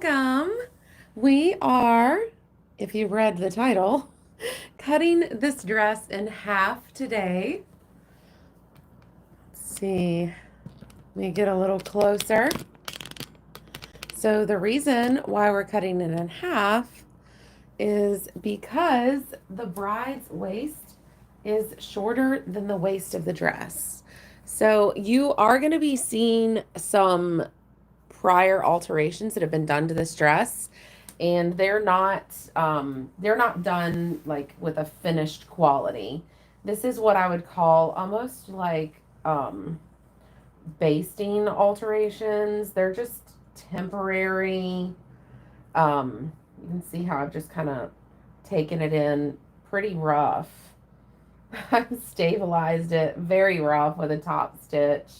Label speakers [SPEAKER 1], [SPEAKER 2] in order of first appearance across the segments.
[SPEAKER 1] welcome. We are, if you read the title, cutting this dress in half today. Let's see, let me get a little closer. So, the reason why we're cutting it in half is because the bride's waist is shorter than the waist of the dress. So, you are going to be seeing some prior alterations that have been done to this dress, and they're not done like with a finished quality. This is what I would call almost like basting alterations. They're just temporary. You can see how I've just kind of taken it in pretty rough. I've stabilized it very rough with a top stitch.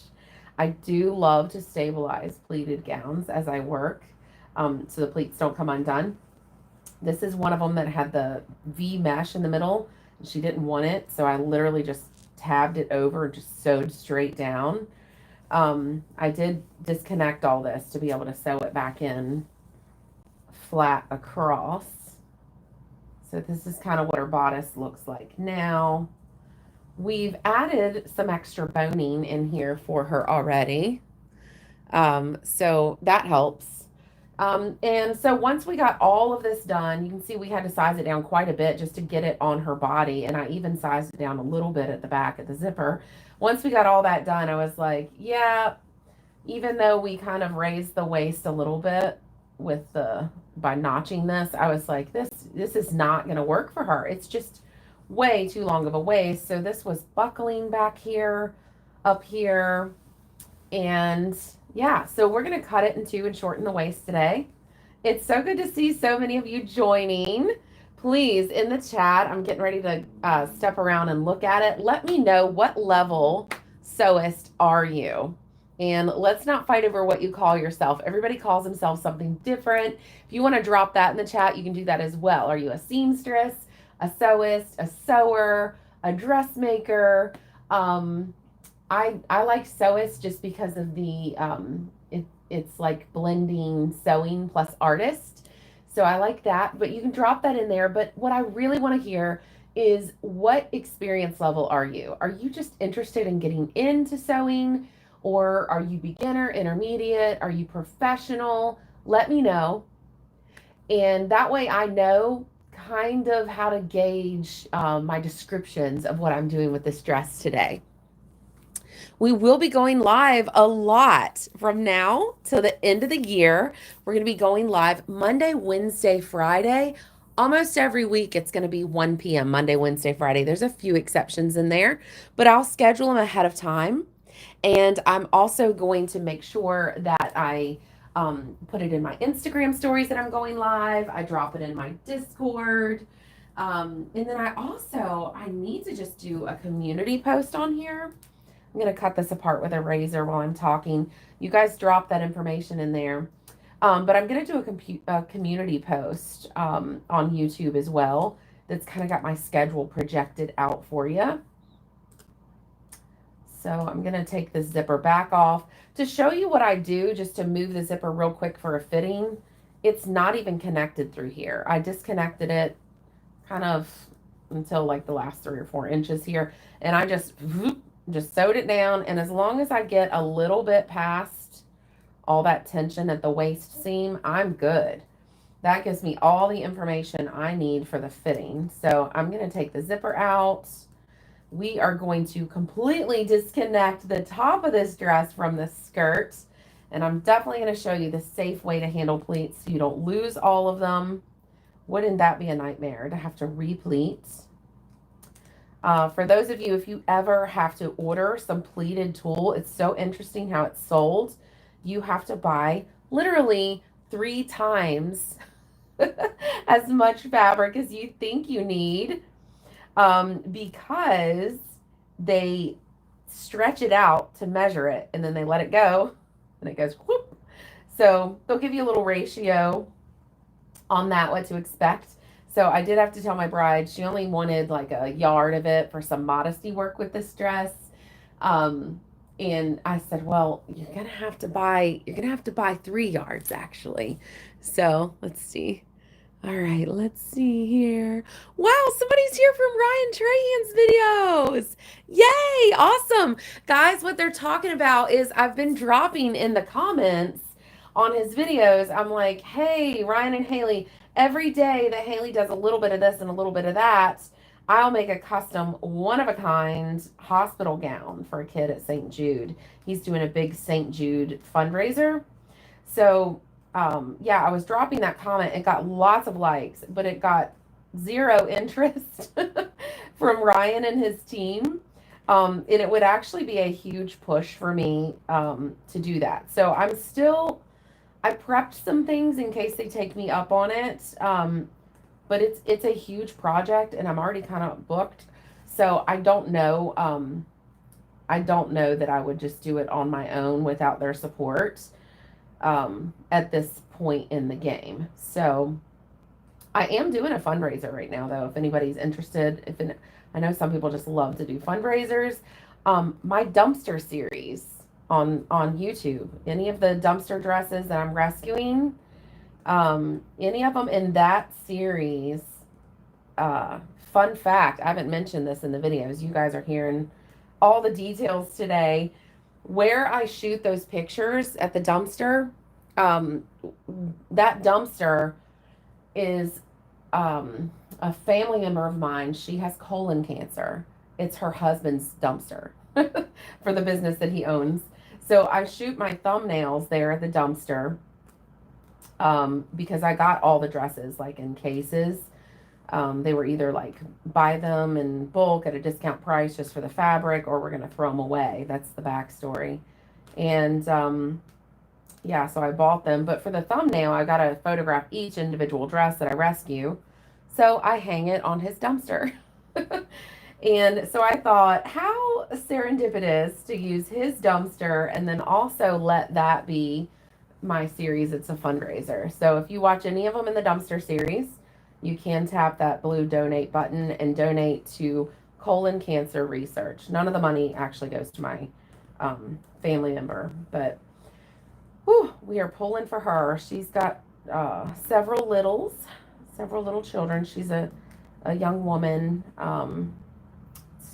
[SPEAKER 1] I do love to stabilize pleated gowns as I work, so the pleats don't come undone. This is one of them that had the V mesh in the middle. And she didn't want it, so I literally just tabbed it over and just sewed straight down. I did disconnect all this to be able to sew it back in flat across. So this is kind of what her bodice looks like now. We've added some extra boning in here for her already. So that helps. And so once we got all of this done, you can see we had to size it down quite a bit just to get it on her body. And I even sized it down a little bit at the back of the zipper. Once we got all that done, I was like, yeah, even though we kind of raised the waist a little bit by notching this, I was like, this is not going to work for her. It's just way too long of a waist. So this was buckling back here, up here, and yeah, so we're going to cut it in two and shorten the waist today. It's so good to see so many of you joining. Please, in the chat, I'm getting ready to step around and look at it. Let me know, what level sewist are you? And let's not fight over what you call yourself. Everybody calls themselves something different. If you want to drop that in the chat, you can do that as well. Are you a seamstress, a sewist, a sewer, a dressmaker? I like sewist just because of the it's like blending sewing plus artist. So I like that, but you can drop that in there. But what I really want to hear is, what experience level are you? Are you just interested in getting into sewing, or are you beginner, intermediate? Are you professional? Let me know. And that way I know kind of how to gauge my descriptions of what I'm doing with this dress today. We will be going live a lot from now till the end of the year. We're going to be going live Monday, Wednesday, Friday. Almost every week it's going to be 1 p.m. Monday, Wednesday, Friday. There's a few exceptions in there, but I'll schedule them ahead of time. And I'm also going to make sure that I put it in my Instagram stories that I'm going live. I drop it in my Discord. And then I need to just do a community post on here. I'm going to cut this apart with a razor while I'm talking. You guys drop that information in there. But I'm going to do a community post on YouTube as well. That's kind of got my schedule projected out for you. So I'm going to take the zipper back off to show you what I do, just to move the zipper real quick for a fitting. It's not even connected through here. I disconnected it kind of until like the last 3 or 4 inches here. And I just sewed it down, and as long as I get a little bit past all that tension at the waist seam, I'm good. That gives me all the information I need for the fitting. So I'm going to take the zipper out. We are going to completely disconnect the top of this dress from the skirt, and I'm definitely going to show you the safe way to handle pleats so you don't lose all of them. Wouldn't that be a nightmare to have to replete? For those of you, if you ever have to order some pleated tulle, it's so interesting how it's sold. You have to buy literally 3 times as much fabric as you think you need, because they stretch it out to measure it, and then they let it go, and it goes whoop. So they'll give you a little ratio on that, what to expect. So I did have to tell my bride, she only wanted like a yard of it for some modesty work with this dress. And I said, well, you're gonna have to buy 3 yards actually. So let's see. All right, let's see here. Wow, somebody's here from Ryan Trahan's videos. Yay, awesome. Guys, what they're talking about is I've been dropping in the comments on his videos. I'm like, hey, Ryan and Haley, every day that Haley does a little bit of this and a little bit of that, I'll make a custom one of a kind hospital gown for a kid at St. Jude. He's doing a big St. Jude fundraiser. So, yeah, I was dropping that comment. It got lots of likes, but it got zero interest from Ryan and his team. And it would actually be a huge push for me to do that. So I prepped some things in case they take me up on it. But it's a huge project, and I'm already kind of booked. So I don't know. I don't know that I would just do it on my own without their support at this point in the game. So I am doing a fundraiser right now, though. If anybody's interested, I know some people just love to do fundraisers. My dumpster series on YouTube, any of the dumpster dresses that I'm rescuing, any of them in that series. Fun fact, I haven't mentioned this in the videos. You guys are hearing all the details today. Where I shoot those pictures at the dumpster, that dumpster is a family member of mine. She has colon cancer. It's her husband's dumpster for the business that he owns. So I shoot my thumbnails there at the dumpster because I got all the dresses like in cases. They were either like buy them in bulk at a discount price just for the fabric, or we're going to throw them away. That's the backstory. And yeah, so I bought them. But for the thumbnail, I got to photograph each individual dress that I rescue. So I hang it on his dumpster. And so I thought, how serendipitous to use his dumpster and then also let that be my series. It's a fundraiser. So if you watch any of them in the dumpster series, you can tap that blue donate button and donate to colon cancer research. None of the money actually goes to my family member, but whew, we are pulling for her. She's got several little children. She's a young woman.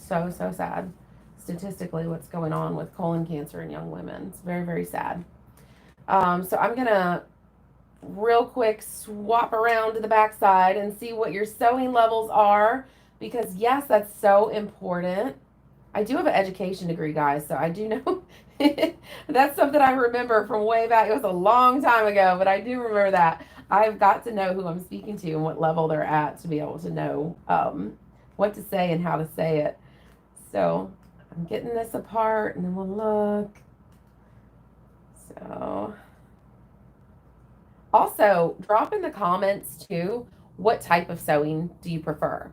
[SPEAKER 1] So sad. Statistically, what's going on with colon cancer in young women. It's very, very sad. So I'm going to real quick swap around to the back side and see what your sewing levels are, because yes, that's so important. I do have an education degree, guys, so I do know that's something I remember from way back. It was a long time ago, but I do remember that. I've got to know who I'm speaking to and what level they're at to be able to know what to say and how to say it. So I'm getting this apart and then we'll look. So also, drop in the comments too, what type of sewing do you prefer?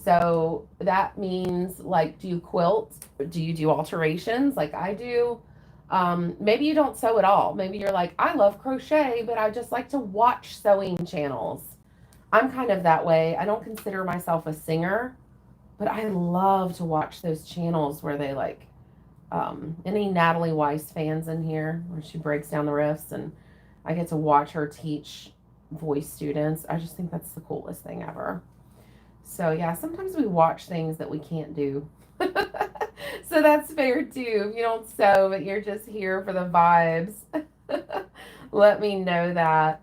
[SPEAKER 1] So that means, like, do you quilt? Do you do alterations like I do? Maybe you don't sew at all. Maybe you're like, I love crochet, but I just like to watch sewing channels. I'm kind of that way. I don't consider myself a singer, but I love to watch those channels where they like, any Natalie Weiss fans in here, where she breaks down the riffs and I get to watch her teach voice students. I just think that's the coolest thing ever. So yeah, sometimes we watch things that we can't do. So that's fair too. If you don't sew, but you're just here for the vibes, let me know that.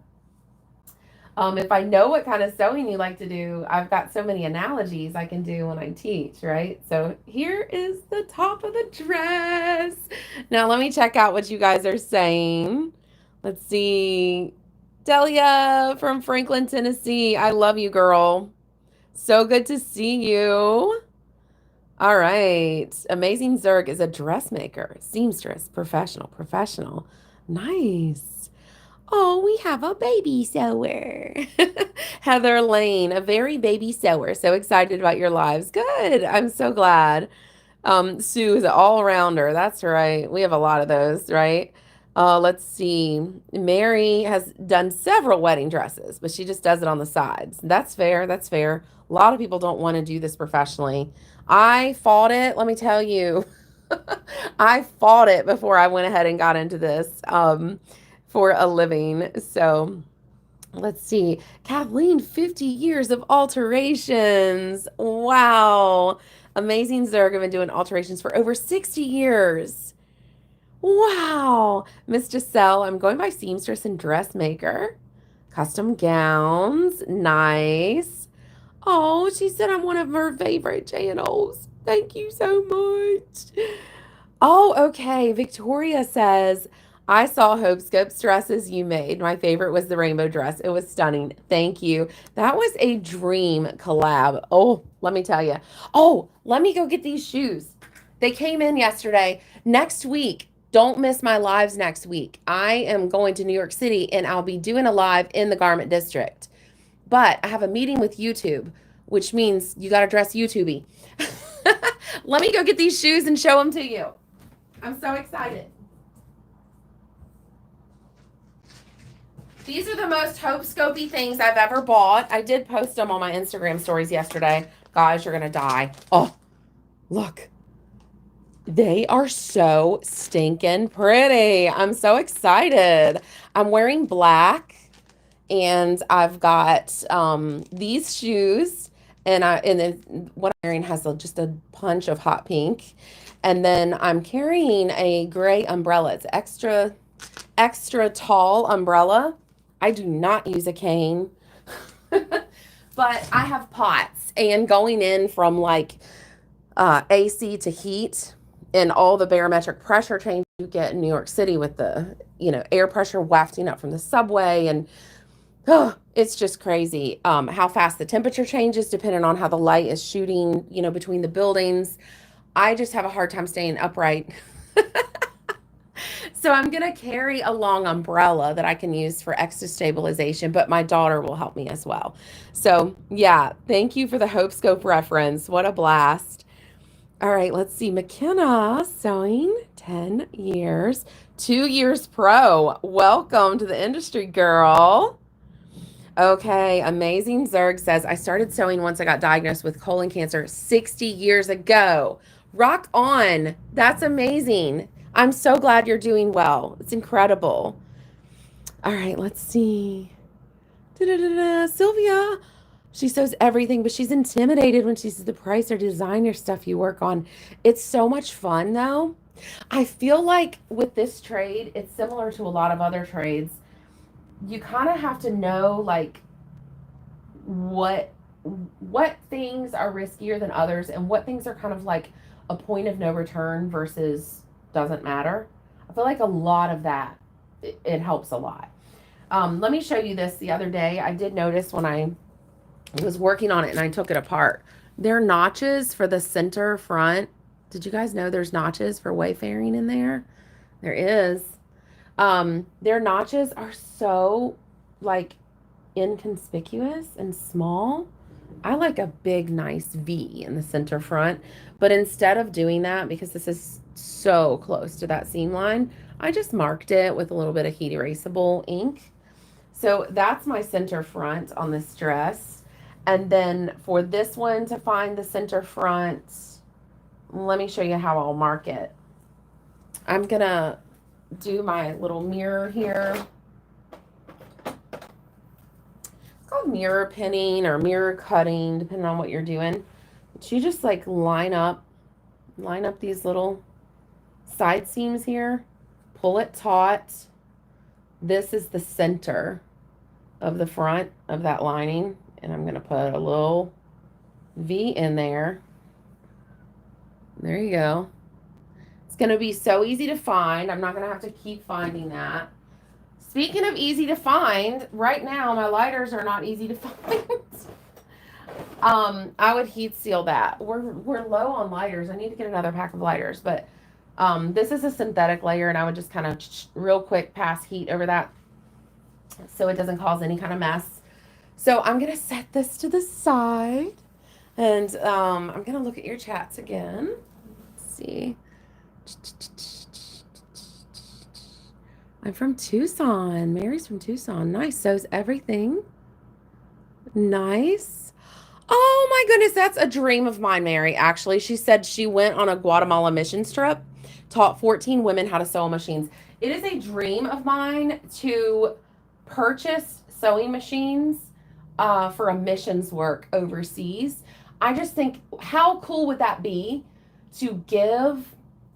[SPEAKER 1] If I know what kind of sewing you like to do, I've got so many analogies I can do when I teach, right? So here is the top of the dress. Now let me check out what you guys are saying. Let's see. Delia from Franklin, Tennessee. I love you, girl. So good to see you. All right. Amazing Zerg is a dressmaker, seamstress, professional. Nice. Oh, we have a baby sewer. Heather Lane, a very baby sewer. So excited about your lives. Good. I'm so glad. Sue is an all-rounder. That's right. We have a lot of those, right? Let's see. Mary has done several wedding dresses, but she just does it on the sides. That's fair. That's fair. A lot of people don't want to do this professionally. I fought it, let me tell you. I fought it before I went ahead and got into this for a living. So let's see. Kathleen, 50 years of alterations. Wow. Amazing Zerg have been doing alterations for over 60 years. Wow. Miss Giselle, I'm going by seamstress and dressmaker. Custom gowns. Nice. Oh, she said I'm one of her favorite channels. Thank you so much. Oh, okay. Victoria says, I saw Hope Scope's dresses you made. My favorite was the rainbow dress. It was stunning. Thank you. That was a dream collab. Oh, let me tell you. Oh, let me go get these shoes. They came in yesterday. Next week, don't miss my lives next week. I am going to New York City and I'll be doing a live in the Garment District. But I have a meeting with YouTube, which means you got to dress YouTubey. Let me go get these shoes and show them to you. I'm so excited. These are the most Hope Scopey things I've ever bought. I did post them on my Instagram stories yesterday. Guys, you're going to die. Oh, look. They are so stinking pretty. I'm so excited. I'm wearing black and I've got these shoes and then what I'm wearing has just a punch of hot pink. And then I'm carrying a gray umbrella. It's extra tall umbrella. I do not use a cane, but I have pots and going in from like AC to heat and all the barometric pressure change you get in New York City with the, air pressure wafting up from the subway. And it's just crazy how fast the temperature changes depending on how the light is shooting, between the buildings. I just have a hard time staying upright. So I'm going to carry a long umbrella that I can use for extra stabilization, but my daughter will help me as well. So yeah, thank you for the Hope Scope reference. What a blast. All right, let's see. McKenna sewing 10 years, 2 years pro. Welcome to the industry, girl. Okay, Amazing Zerg says, I started sewing once I got diagnosed with colon cancer 60 years ago. Rock on. That's amazing. I'm so glad you're doing well. It's incredible. All right, let's see. Sylvia, she sews everything, but she's intimidated when she sees the price or designer stuff you work on. It's so much fun, though. I feel like with this trade, it's similar to a lot of other trades. You kind of have to know like what things are riskier than others and what things are kind of like a point of no return versus doesn't matter. I feel like a lot of that it helps a lot. Let me show you this. The other day I did notice when I was working on it and I took it apart, there are notches for the center front. Did you guys know there's notches for wayfaring in there? There is. Their notches are so like inconspicuous and small. I like a big nice V in the center front, but instead of doing that, because this is so close to that seam line, I just marked it with a little bit of heat erasable ink. So that's my center front on this dress. And then for this one to find the center front, let me show you how I'll mark it. I'm gonna do my little mirror here. It's called mirror pinning or mirror cutting, depending on what you're doing. But you just like line up these little side seams here, pull it taut. This is the center of the front of that lining, and I'm gonna put a little V in there. There you go. It's going to be so easy to find. I'm not going to have to keep finding that. Speaking of easy to find, right now my lighters are not easy to find. I would heat seal that. We're low on lighters. I need to get another pack of lighters, but this is a synthetic layer, and I would just kind of real quick pass heat over that so it doesn't cause any kind of mess. So I'm going to set this to the side, and I'm going to look at your chats again. Let's see. I'm from Tucson. Mary's from Tucson. Nice. Sews everything. Nice. Oh my goodness, that's a dream of mine, Mary. Actually, she said she went on a Guatemala missions trip, taught 14 women how to sew machines. It is a dream of mine to purchase sewing machines for a missions work overseas. I just think, how cool would that be to give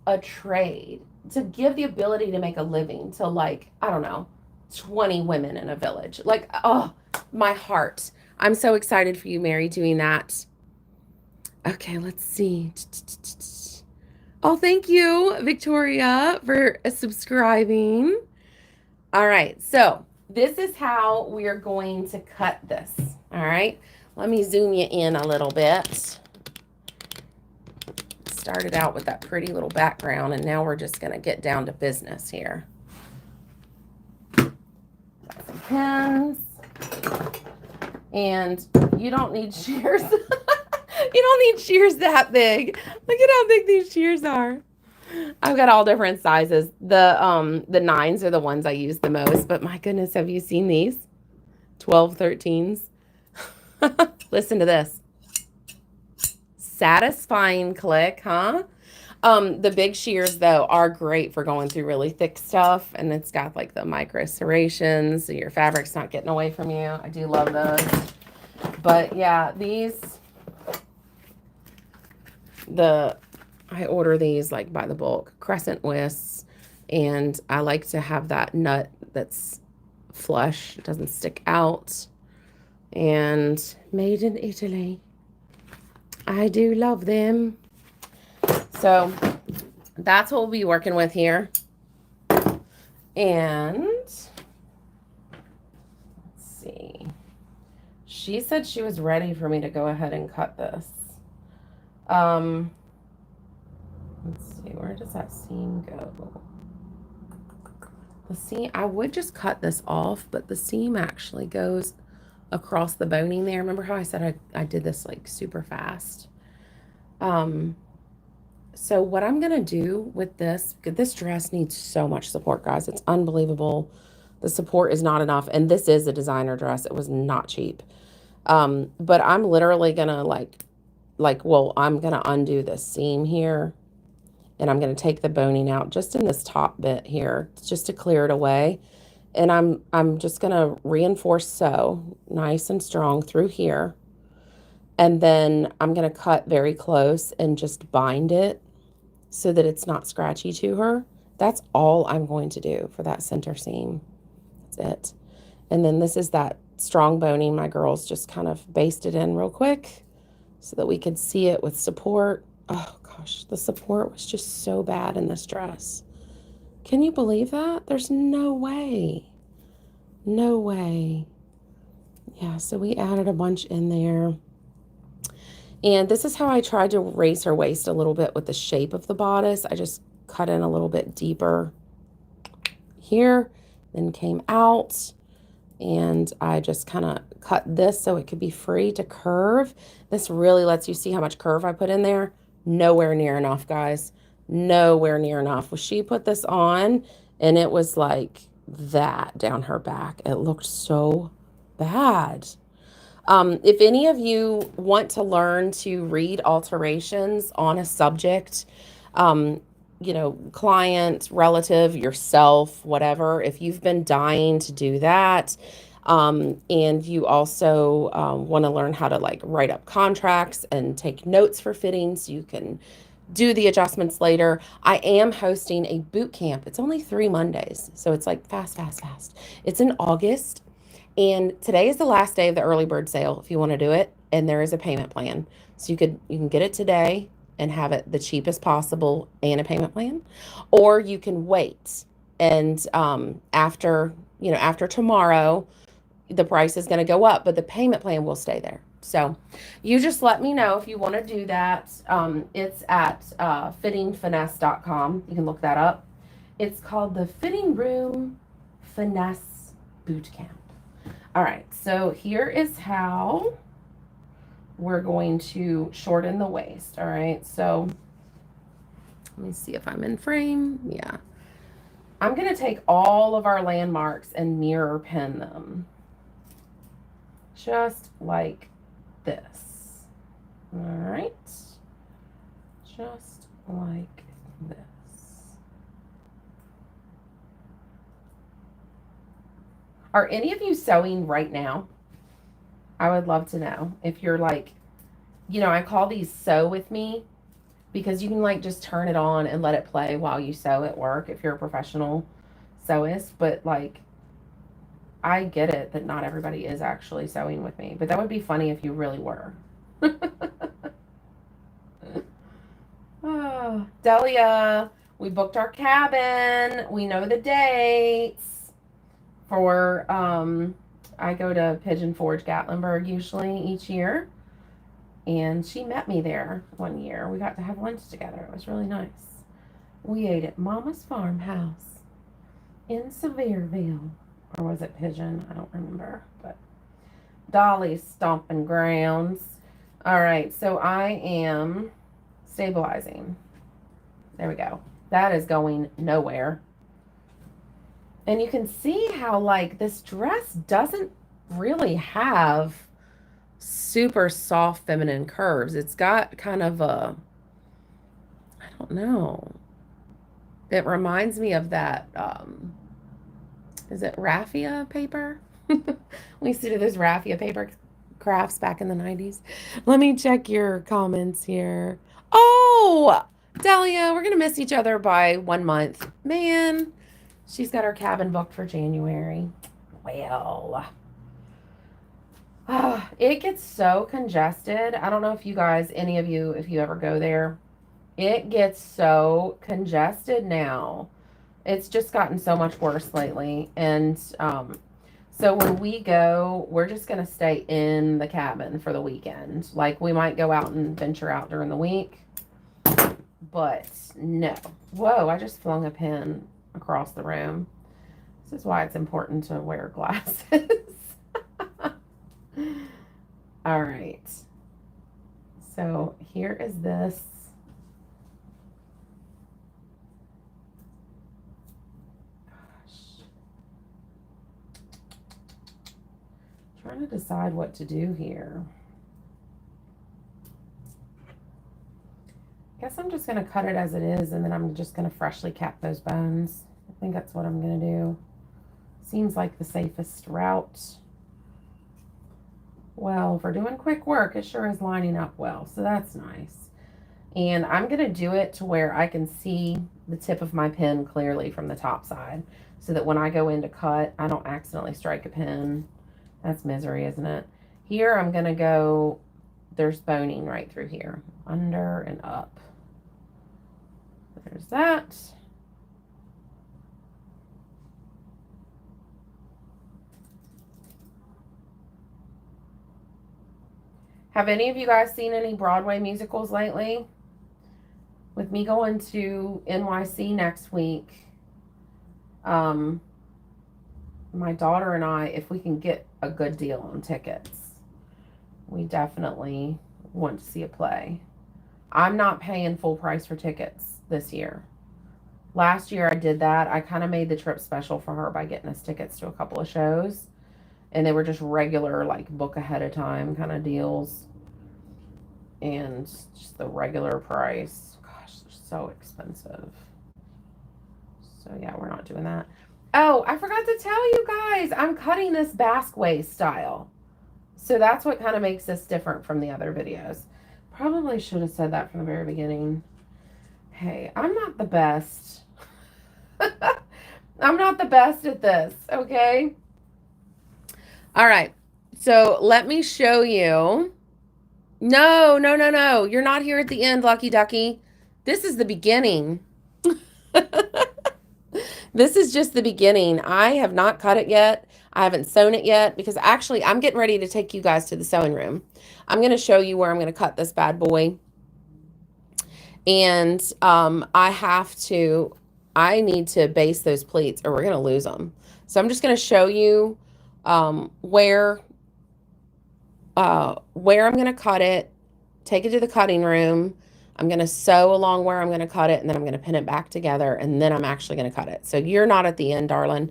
[SPEAKER 1] a trade, to give the ability to make a living to, like, I don't know, 20 women in a village? Like, oh, my heart. I'm so excited for you, Mary, doing that. Okay, let's see. Oh, thank you, Victoria, for subscribing. All right, so this is how we are going to cut this. All right, let me zoom you in a little bit. Started out with that pretty little background, and now we're just going to get down to business here. Got some pins. And you don't need shears. You don't need shears that big. Look at how big these shears are. I've got all different sizes. The 9s are the ones I use the most, but my goodness, have you seen these? 12, 13s. Listen to this. Satisfying click, huh? The big shears, though, are great for going through really thick stuff, and it's got like the micro serrations, so your fabric's not getting away from you. I do love those. But yeah, I order these like by the bulk, crescent wrists, and I like to have that nut that's flush, it doesn't stick out, and made in Italy. I do love them. So that's what we'll be working with here. And let's see. She said she was ready for me to go ahead and cut this. Let's see, where does that seam go? The seam, I would just cut this off, but the seam actually goes across the boning there. Remember how I said I did this like super fast? So what I'm going to do with this dress needs so much support, guys. It's unbelievable. The support is not enough. And this is a designer dress. It was not cheap. But I'm literally going to I'm going to undo this seam here. And I'm going to take the boning out just in this top bit here, just to clear it away. And I'm just going to reinforce sew nice and strong through here. And then I'm going to cut very close and just bind it so that it's not scratchy to her. That's all I'm going to do for that center seam. That's it. And then this is that strong boning my girls just kind of basted in real quick so that we could see it with support. Oh gosh, the support was just so bad in this dress. Can you believe that? There's no way. No way. Yeah, so we added a bunch in there. And this is how I tried to raise her waist a little bit with the shape of the bodice. I just cut in a little bit deeper here, then came out, and I just kind of cut this so it could be free to curve. This really lets you see how much curve I put in there. Nowhere near enough, guys. Nowhere near enough. Well, she put this on, and it was like that down her back. It looked so bad. If any of you want to learn to read alterations on a subject, client, relative, yourself, whatever, if you've been dying to do that, and you also want to learn how to like write up contracts and take notes for fittings so you can do the adjustments later, I am hosting a boot camp. It's only 3 Mondays, so it's like fast. It's in August. And today is the last day of the early bird sale if you want to do it, and there is a payment plan. So you can get it today and have it the cheapest possible and a payment plan, or you can wait and after tomorrow the price is going to go up, but the payment plan will stay there. So you just let me know if you want to do that. It's at fittingfinesse.com. You can look that up. It's called the Fitting Room Finesse Boot Camp. All right, so here is how we're going to shorten the waist. All right, so let me see if I'm in frame. Yeah. I'm going to take all of our landmarks and mirror pin them. Just like this. All right. Just like this. Are any of you sewing right now? I would love to know if you're like, you know, I call these sew with me because you can like just turn it on and let it play while you sew at work if you're a professional sewist. But like, I get it that not everybody is actually sewing with me, but that would be funny if you really were. Oh, Delia, we booked our cabin. We know the dates for I go to Pigeon Forge Gatlinburg usually each year. And she met me there one year. We got to have lunch together. It was really nice. We ate at Mama's Farmhouse in Sevierville. Or was it Pigeon? I don't remember. But Dolly's stomping grounds. All right, so I am stabilizing. There we go. That is going nowhere. And you can see how like this dress doesn't really have super soft feminine curves. It's got kind of a, I don't know. It reminds me of that, is it raffia paper? We used to do those raffia paper crafts back in the 90s. Let me check your comments here. Oh, Delia, we're going to miss each other by 1 month. Man, she's got her cabin booked for January. Well, it gets so congested. I don't know if you guys, any of you, if you ever go there, it gets so congested now. It's just gotten so much worse lately. And so when we go, we're just going to stay in the cabin for the weekend. Like we might go out and venture out during the week, but no. Whoa, I just flung a pin across the room. This is why it's important to wear glasses. All right. So here is this. Gosh. Trying to decide what to do here. Guess I'm just going to cut it as it is, and then I'm just going to freshly cap those bones. I think that's what I'm going to do. Seems like the safest route. Well, for doing quick work, it sure is lining up well, so that's nice. And I'm going to do it to where I can see the tip of my pin clearly from the top side, so that when I go in to cut, I don't accidentally strike a pin. That's misery, isn't it? Here, I'm going to go, there's boning right through here, under and up. There's that. Have any of you guys seen any Broadway musicals lately? With me going to NYC next week, my daughter and I, if we can get a good deal on tickets, we definitely want to see a play. I'm not paying full price for tickets this year. Last year I did that. I kind of made the trip special for her by getting us tickets to a couple of shows. And they were just regular, like, book ahead of time kind of deals. And just the regular price. Gosh, they're so expensive. So, yeah, we're not doing that. Oh, I forgot to tell you guys, I'm cutting this basque waist style. So that's what kind of makes this different from the other videos. Probably should have said that from the very beginning. Hey, I'm not the best. I'm not the best at this, okay? All right, so let me show you. No. You're not here at the end, Lucky Ducky. This is the beginning. This is just the beginning. I have not cut it yet. I haven't sewn it yet because actually I'm getting ready to take you guys to the sewing room. I'm going to show you where I'm going to cut this bad boy. And I need to base those pleats or we're going to lose them. So I'm just going to show you where I'm going to cut it, take it to the cutting room. I'm going to sew along where I'm going to cut it, and then I'm going to pin it back together, and then I'm actually going to cut it. So you're not at the end, darling.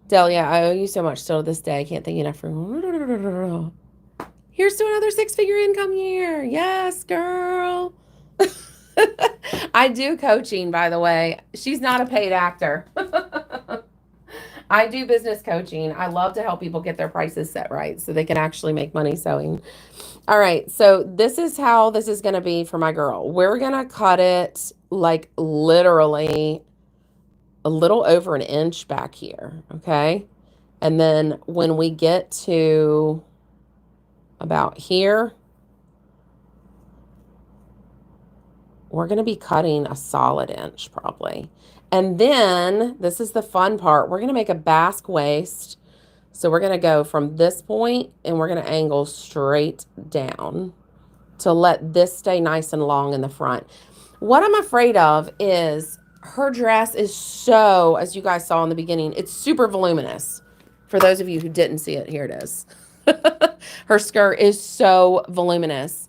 [SPEAKER 1] Delia, I owe you so much still to this day. I can't thank you enough for... Here's to another 6-figure income year. Yes, girl. I do coaching, by the way. She's not a paid actor. I do business coaching. I love to help people get their prices set right so they can actually make money sewing. All right, so this is how this is going to be for my girl. We're going to cut it like literally a little over an inch back here, okay? And then when we get to about here, we're going to be cutting a solid inch probably. And then this is the fun part. We're going to make a basque waist. So we're going to go from this point and we're going to angle straight down to let this stay nice and long in the front. What I'm afraid of is her dress is so, as you guys saw in the beginning, it's super voluminous. For those of you who didn't see it, here it is. Her skirt is so voluminous.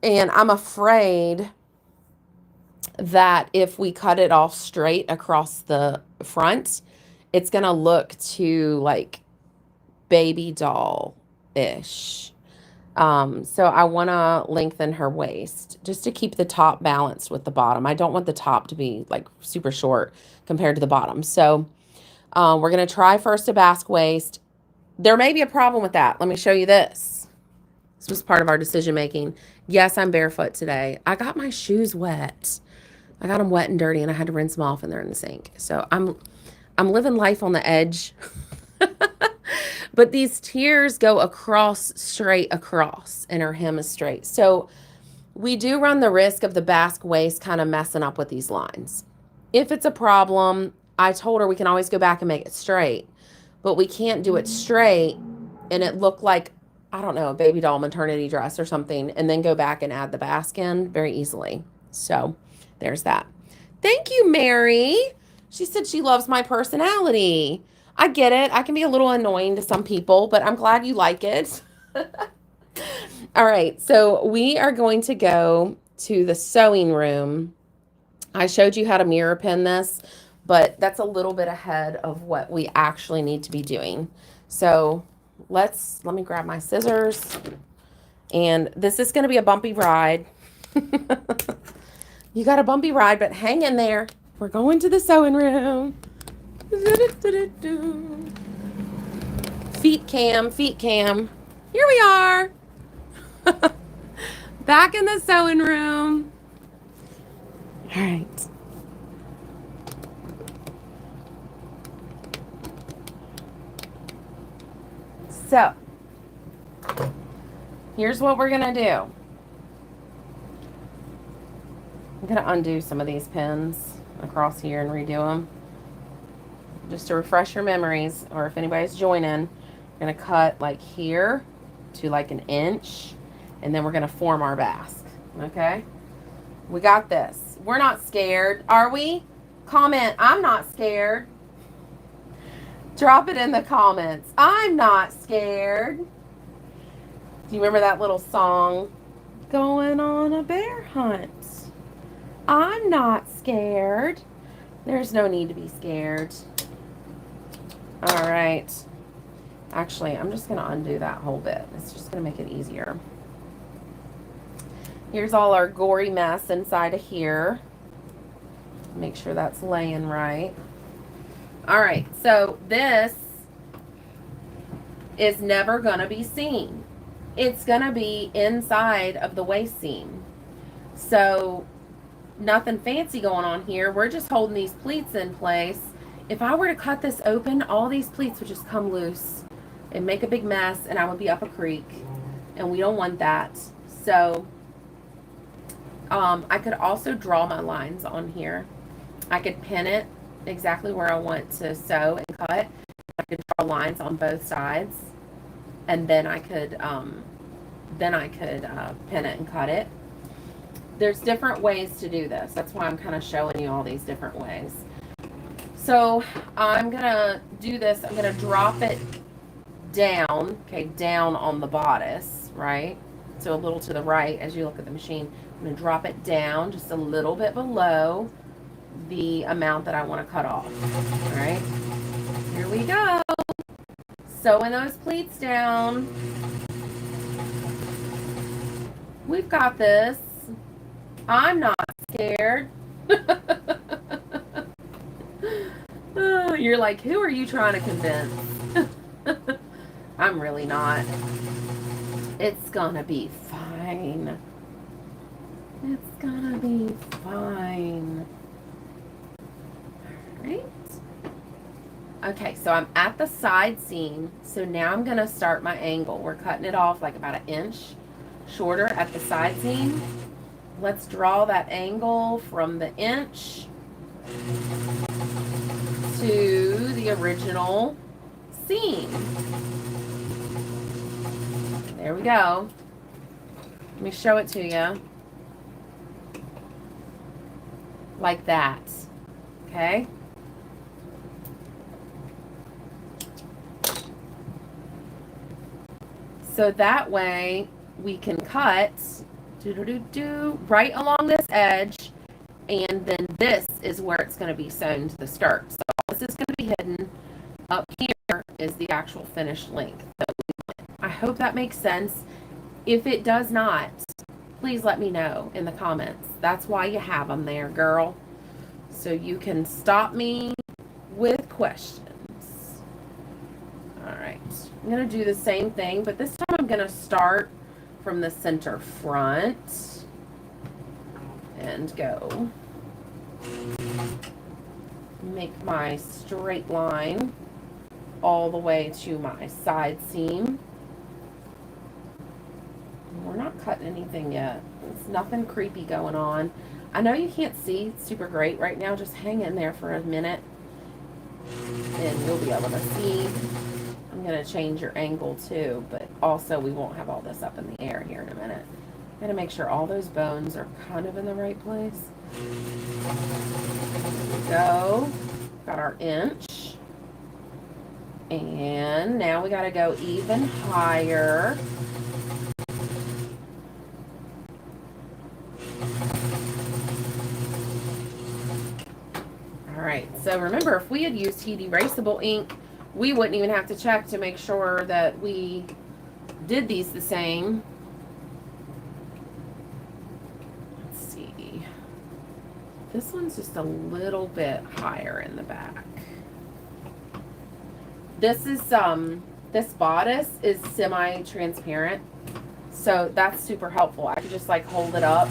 [SPEAKER 1] And I'm afraid that if we cut it off straight across the front, it's going to look too like baby doll-ish. So I want to lengthen her waist just to keep the top balanced with the bottom. I don't want the top to be like super short compared to the bottom. So we're going to try first a basque waist. There may be a problem with that. Let me show you this. This was part of our decision making. Yes, I'm barefoot today. I got my shoes wet. I got them wet and dirty and I had to rinse them off and they're in the sink. So I'm living life on the edge. But these tiers go across, straight across, and her hem is straight. So we do run the risk of the basque waist kind of messing up with these lines. If it's a problem, I told her we can always go back and make it straight. But we can't do it straight and it look like, I don't know, a baby doll maternity dress or something, and then go back and add the basque in very easily. So there's that. Thank you, Mary. She said she loves my personality. I get it. I can be a little annoying to some people, but I'm glad you like it. All right, so we are going to go to the sewing room. I showed you how to mirror pin this, but that's a little bit ahead of what we actually need to be doing. So let me grab my scissors. And this is going to be a bumpy ride. You got a bumpy ride, but hang in there. We're going to the sewing room. Feet cam. Here we are. Back in the sewing room. All right. So, here's what we're going to do. I'm going to undo some of these pins across here and redo them. Just to refresh your memories, or if anybody's joining, we're going to cut like here to like an inch, and then we're going to form our basque. Okay? We got this. We're not scared, are we? Comment, I'm not scared. Drop it in the comments. I'm not scared. Do you remember that little song? Going on a bear hunt. I'm not scared. There's no need to be scared. All right. Actually, I'm just going to undo that whole bit. It's just going to make it easier. Here's all our gory mess inside of here. Make sure that's laying right. All right. So this is never going to be seen. It's going to be inside of the waist seam. So nothing fancy going on here. We're just holding these pleats in place. If I were to cut this open, all these pleats would just come loose and make a big mess, and I would be up a creek, and we don't want that. So I could also draw my lines on here. I could pin it exactly where I want to sew and cut. I could draw lines on both sides, and then I could pin it and cut it. There's different ways to do this. That's why I'm kind of showing you all these different ways. So I'm going to do this. I'm going to drop it down, okay, down on the bodice, right? So a little to the right as you look at the machine. I'm going to drop it down just a little bit below the amount that I want to cut off. All right, here we go. Sewing those pleats down. We've got this. I'm not scared. Oh, you're like, who are you trying to convince? I'm really not. It's gonna be fine. It's gonna be fine. Right? Okay, so I'm at the side seam. So now I'm gonna start my angle. We're cutting it off like about 1 inch shorter at the side seam. Let's draw that angle from the inch to the original seam. There we go. Let me show it to you. Like that. Okay? So that way we can cut right along this edge, and then this is where it's going to be sewn to the skirt. So this is going to be hidden. Up here is the actual finished length that we want. I hope that makes sense. If it does not, please let me know in the comments. That's why you have them there, girl. So you can stop me with questions. All right, I'm going to do the same thing, but this time I'm going to start from the center front and go. Make my straight line all the way to my side seam. We're not cutting anything yet. There's nothing creepy going on. I know you can't see super great right now. Just hang in there for a minute and you'll be able to see. I'm going to change your angle too, but also we won't have all this up in the air here in a minute. I'm going to make sure all those bones are kind of in the right place. There we go. Got our inch. And now we got to go even higher. All right, so remember, if we had used heat erasable ink, we wouldn't even have to check to make sure that we did these the same. Let's see. This one's just a little bit higher in the back. This is this bodice is semi-transparent, so that's super helpful. I could just like hold it up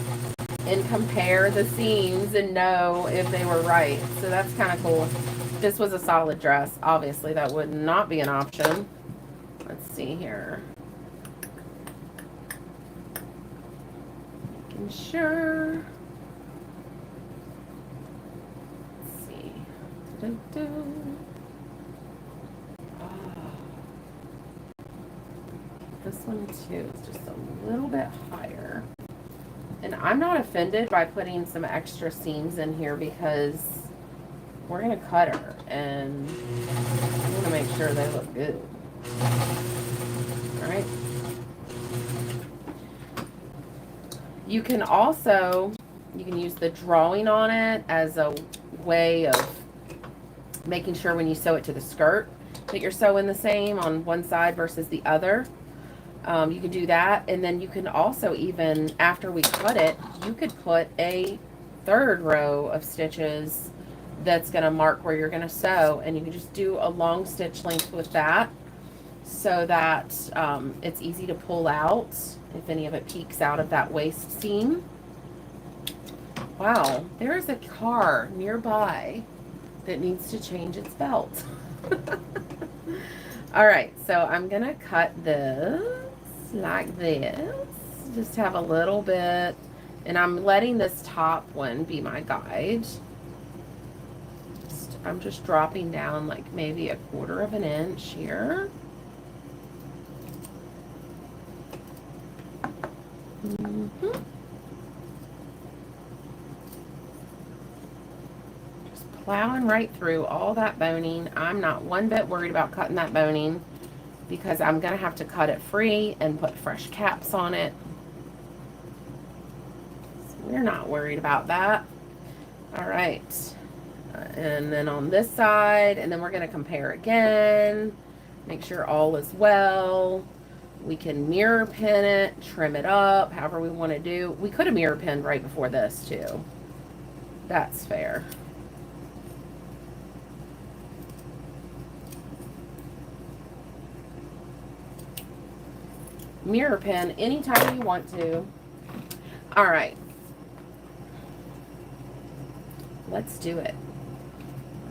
[SPEAKER 1] and compare the seams and know if they were right. So that's kind of cool. If this was a solid dress, obviously that would not be an option. Let's see here. Making sure. Let's see. This one too is just a little bit higher. And I'm not offended by putting some extra seams in here because we're going to cut her and I want to make sure they look good. All right. You can also, you can use the drawing on it as a way of making sure when you sew it to the skirt that you're sewing the same on one side versus the other. You can do that, and then you can also, even after we cut it, you could put a third row of stitches that's going to mark where you're going to sew, and you can just do a long stitch length with that so that it's easy to pull out if any of it peeks out of that waist seam. Wow, there's a car nearby that needs to change its belt. All right, so I'm going to cut this like this. Just have a little bit, and I'm letting this top one be my guide. I'm just dropping down like maybe 1/4 of an inch here. Just plowing right through all that boning. I'm not one bit worried about cutting that boning because I'm going to have to cut it free and put fresh caps on it. So we're not worried about that. All right. And then on this side, and then we're going to compare again. Make sure all is well. We can mirror pin it, trim it up, however we want to do. We could have mirror pinned right before this too. That's fair. Mirror pin anytime you want to. All right. Let's do it.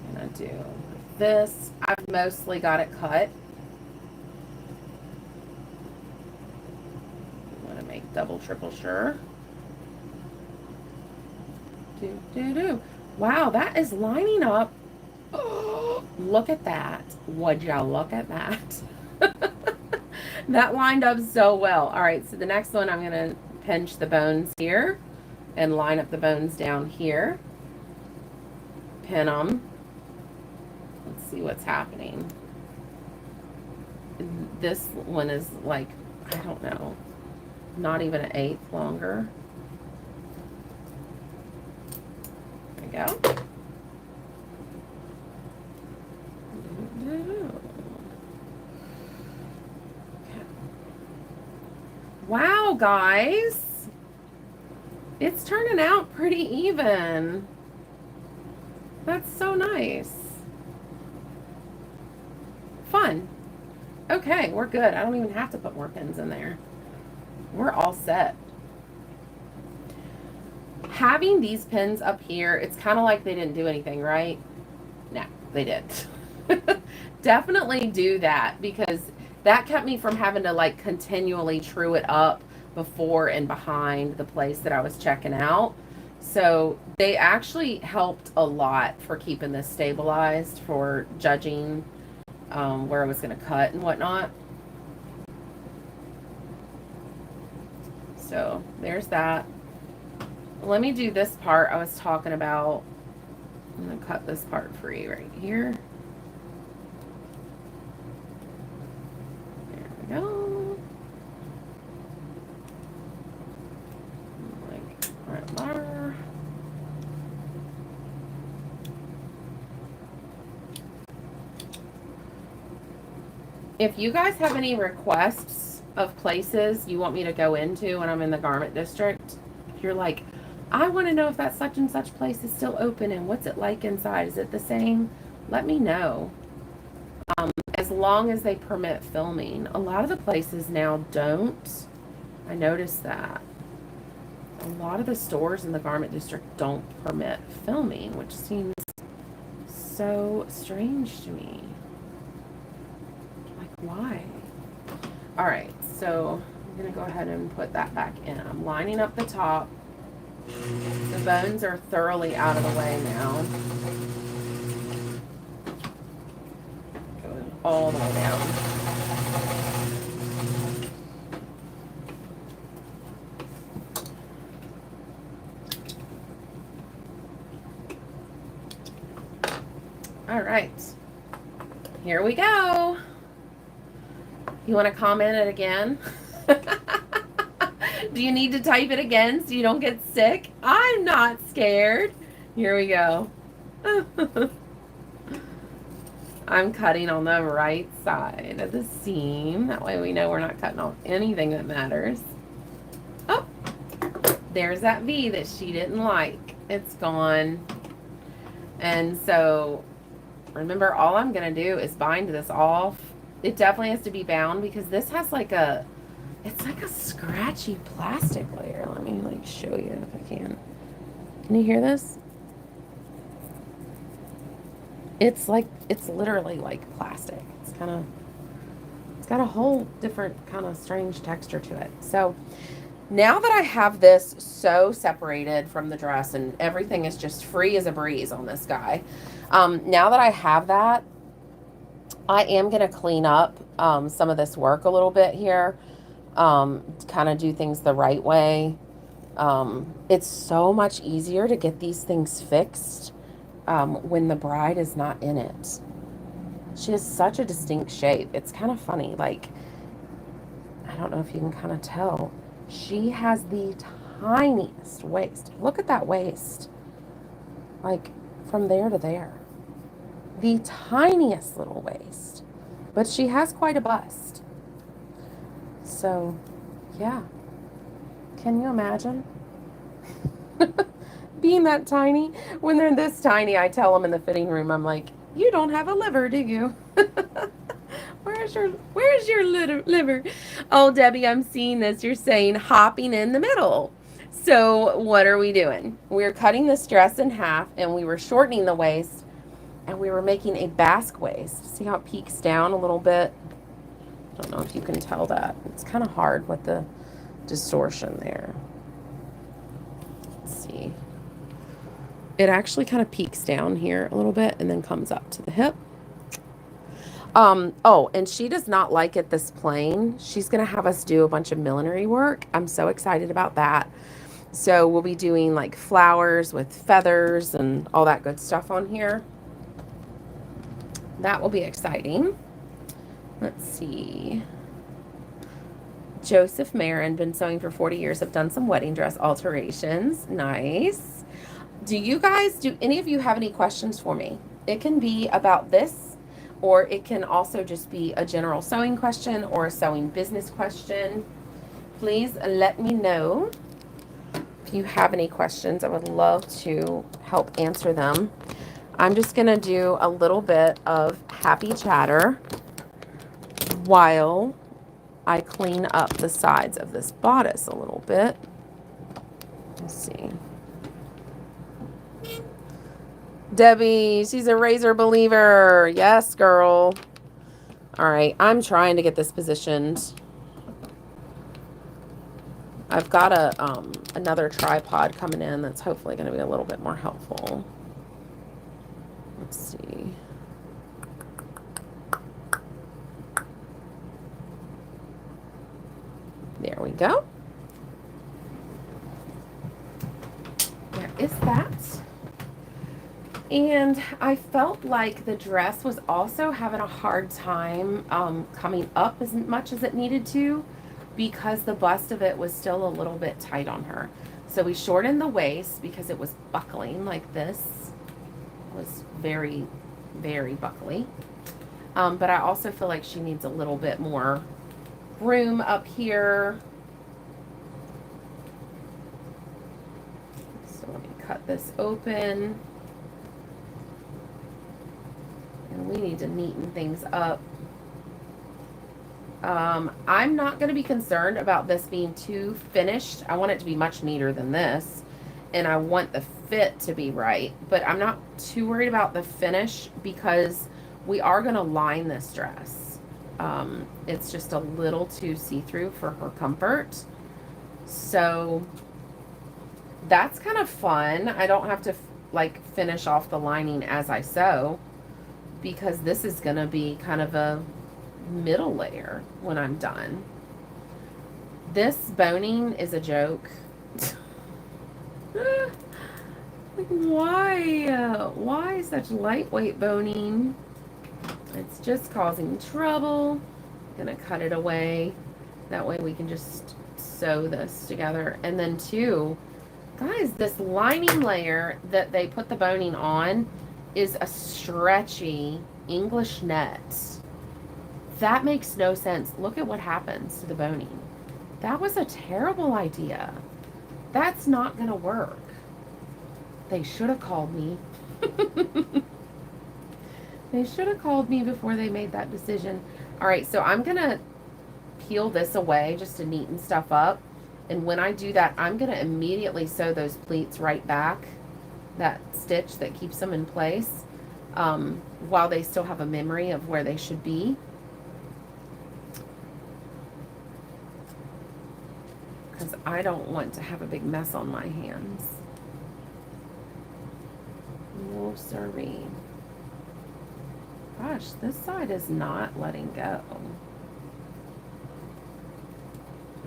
[SPEAKER 1] I'm going to do this. I've mostly got it cut. I want to make double, triple sure. Wow, that is lining up. Oh, look at that. Would y'all look at that? That lined up so well. All right, so the next one, I'm going to pinch the bones here and line up the bones down here. Pin them. Let's see what's happening. This one is like, I don't know, not even an eighth longer. There we go. Wow, guys. It's turning out pretty even. That's so nice. Fun. Okay, we're good. I don't even have to put more pins in there. We're all set. Having these pins up here, it's kind of like they didn't do anything, right? No, they did. Definitely do that, because that kept me from having to like continually true it up before and behind the place that I was checking out. So they actually helped a lot for keeping this stabilized, for judging where I was going to cut and whatnot. So there's that. Let me do this part I was talking about. I'm going to cut this part free right here. There we go. Like right there. If you guys have any requests of places you want me to go into when I'm in the garment district, if you're like, I want to know if that such and such place is still open and what's it like inside, is it the same? Let me know. As long as they permit filming. A lot of the places now don't. I noticed that. A lot of the stores in the garment district don't permit filming, which seems so strange to me. Like, why? All right, so I'm going to go ahead and put that back in. I'm lining up the top. The bones are thoroughly out of the way now. Going all the way down. All right, here we go. You want to comment it again? Do you need to type it again so you don't get sick? I'm not scared. Here we go. I'm cutting on the right side of the seam. That way we know we're not cutting off anything that matters. Oh, there's that V that she didn't like. It's gone. And so remember, all I'm going to do is bind this off. It definitely has to be bound because this has like a, it's like a scratchy plastic layer. Let me like show you if I can. Can you hear this? It's like, it's literally like plastic. It's kind of, it's got a whole different kind of strange texture to it. So now that I have this so separated from the dress and everything is just free as a breeze on this guy, now that I have that, I am going to clean up some of this work a little bit here, kind of do things the right way. It's so much easier to get these things fixed when the bride is not in it. She has such a distinct shape. It's kind of funny. Like, I don't know if you can kind of tell. She has the tiniest waist. Look at that waist. Like, from there to there. The tiniest little waist. But she has quite a bust. So, yeah. Can you imagine? Being that tiny. When they're this tiny, I tell them in the fitting room, I'm like, you don't have a liver, do you? Where's your liver? Oh, Debbie, I'm seeing this. You're saying hopping in the middle. So what are we doing? We're cutting this dress in half, and we were shortening the waist, and we were making a basque waist. See how it peaks down a little bit? I don't know if you can tell that. It's kind of hard with the distortion there. Let's see. It actually kind of peaks down here a little bit and then comes up to the hip. Oh, and she does not like it this plain. She's going to have us do a bunch of millinery work. I'm so excited about that. So we'll be doing like flowers with feathers and all that good stuff on here. That will be exciting. Let's see. Joseph Marin, been sewing for 40 years. Have done some wedding dress alterations. Nice. Do any of you have any questions for me? It can be about this, or it can also just be a general sewing question or a sewing business question. Please let me know if you have any questions. I would love to help answer them. I'm just going to do a little bit of happy chatter while I clean up the sides of this bodice a little bit. Let's see. Debbie, she's a razor believer. Yes, girl. All right, I'm trying to get this positioned. I've got another tripod coming in that's hopefully going to be a little bit more helpful. Let's see. There we go. There is that. And I felt like the dress was also having a hard time coming up as much as it needed to, because the bust of it was still a little bit tight on her. So we shortened the waist because it was buckling like this. It was very, very buckly. But I also feel like she needs a little bit more room up here. So let me cut this open. And we need to neaten things up. I'm not going to be concerned about this being too finished. I want it to be much neater than this. And I want the fit to be right. But I'm not too worried about the finish because we are going to line this dress. It's just a little too see-through for her comfort. So that's kind of fun. I don't have to like finish off the lining as I sew, because this is going to be kind of a middle layer when I'm done. This boning is a joke. Like, why such lightweight boning? It's just causing trouble. Gonna cut it away. That way we can just sew this together. And then too, guys, this lining layer that they put the boning on is a stretchy English net. That makes no sense. Look at what happens to the boning. That was a terrible idea. That's not gonna work. They should have called me. They should have called me before they made that decision. All right, so I'm gonna peel this away just to neaten stuff up. And when I do that, I'm gonna immediately sew those pleats right back, that stitch that keeps them in place, while they still have a memory of where they should be. Because I don't want to have a big mess on my hands. No siree. Gosh, this side is not letting go.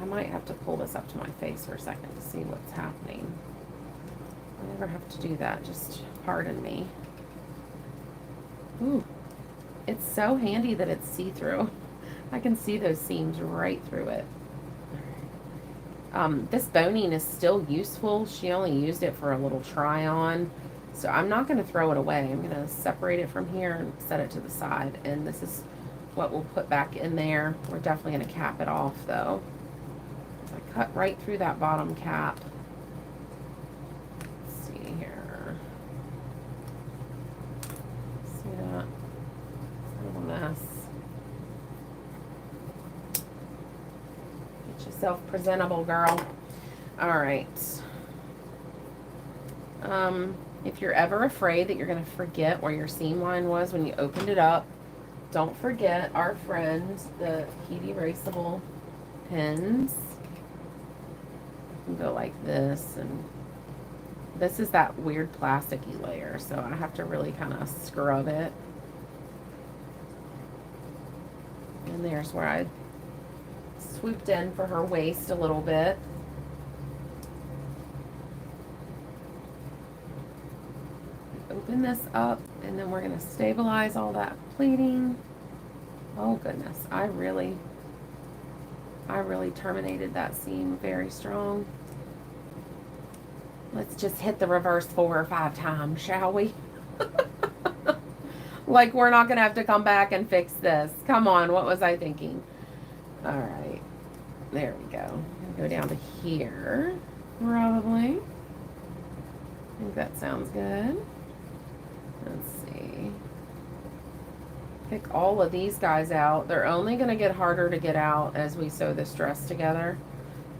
[SPEAKER 1] I might have to pull this up to my face for a second to see what's happening. I never have to do that, just pardon me. Ooh, it's so handy that it's see-through. I can see those seams right through it. This boning is still useful. She only used it for a little try-on. So I'm not going to throw it away. I'm going to separate it from here and set it to the side. And this is what we'll put back in there. We're definitely going to cap it off though. I cut right through that bottom cap. Let's see here. See that? It's a little mess. Get yourself presentable, girl. All right. If you're ever afraid that you're going to forget where your seam line was when you opened it up, don't forget our friend, the heat erasable pins. You can go like this, and this is that weird plasticky layer, so I have to really kind of scrub it. And there's where I swooped in for her waist a little bit. Open this up, and then we're going to stabilize all that pleating. Oh goodness, I really terminated that seam very strong. Let's just hit the reverse 4 or 5 times, shall we? Like we're not going to have to come back and fix this. Come on, what was I thinking? All right, there we go. Go down to here, probably. I think that sounds good. Let's see. Pick all of these guys out. They're only going to get harder to get out as we sew this dress together.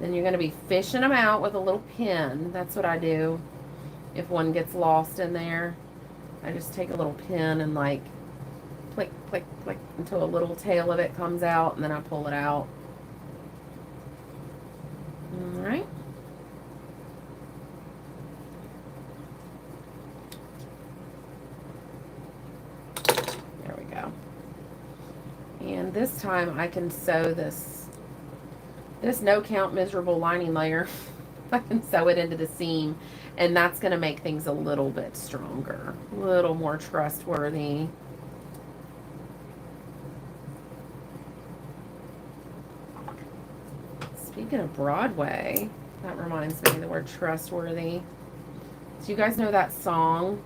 [SPEAKER 1] Then you're going to be fishing them out with a little pin. That's what I do if one gets lost in there. I just take a little pin and like click, click, click until a little tail of it comes out, and then I pull it out. All right. There we go. And this time I can sew this no count miserable lining layer. I can sew it into the seam, and that's going to make things a little bit stronger, a little more trustworthy. Speaking of Broadway, that reminds me of the word trustworthy. So you guys know that song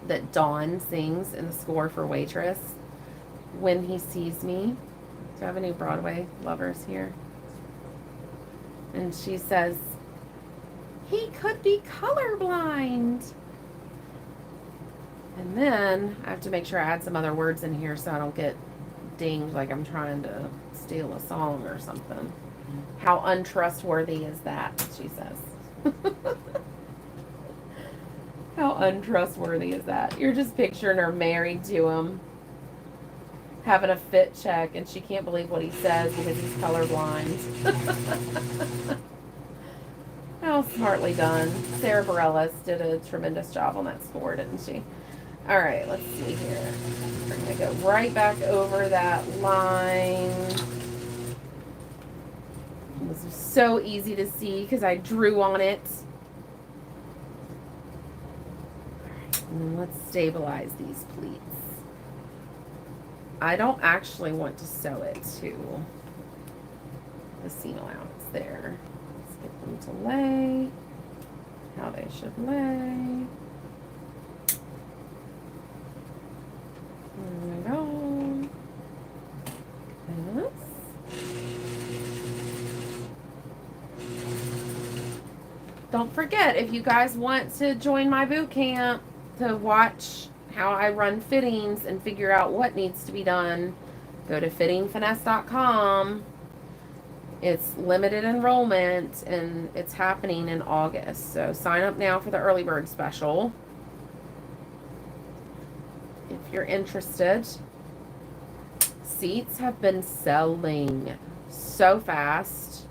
[SPEAKER 1] that Dawn sings in the score for Waitress, When He Sees Me? Do you have any Broadway lovers here? And she says, he could be colorblind. And then I have to make sure I add some other words in here so I don't get dinged like I'm trying to steal a song or something. How untrustworthy is that, she says. How untrustworthy is that? You're just picturing her married to him, having a fit check, and she can't believe what he says because he's colorblind. How smartly done. Sarah Bareilles did a tremendous job on that score, didn't she? All right, let's see here. We're going to go right back over that line. This was so easy to see because I drew on it. All right, and then let's stabilize these pleats. I don't actually want to sew it to the seam allowance there. Let's get them to lay how they should lay. There we go. This. Don't forget, if you guys want to join my boot camp to watch how I run fittings and figure out what needs to be done, go to fittingfinesse.com. It's limited enrollment, and it's happening in August. So sign up now for the early bird special if you're interested. Seats have been selling so fast.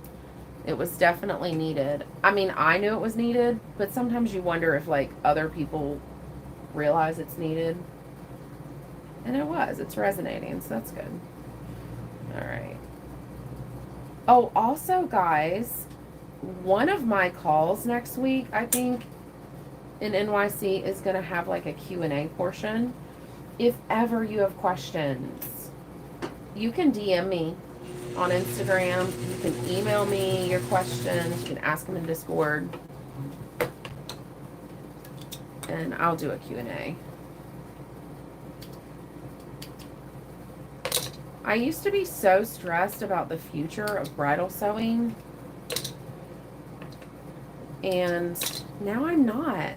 [SPEAKER 1] It was definitely needed. I mean, I knew it was needed, but sometimes you wonder if like other people realize it's needed. And it was. It's resonating, so that's good. All right. Oh, also, guys, one of my calls next week, I think, in NYC is going to have like a Q&A portion. If ever you have questions, you can DM me on Instagram. You can email me your questions. You can ask them in Discord. And I'll do a Q&A. I used to be so stressed about the future of bridal sewing, and now I'm not.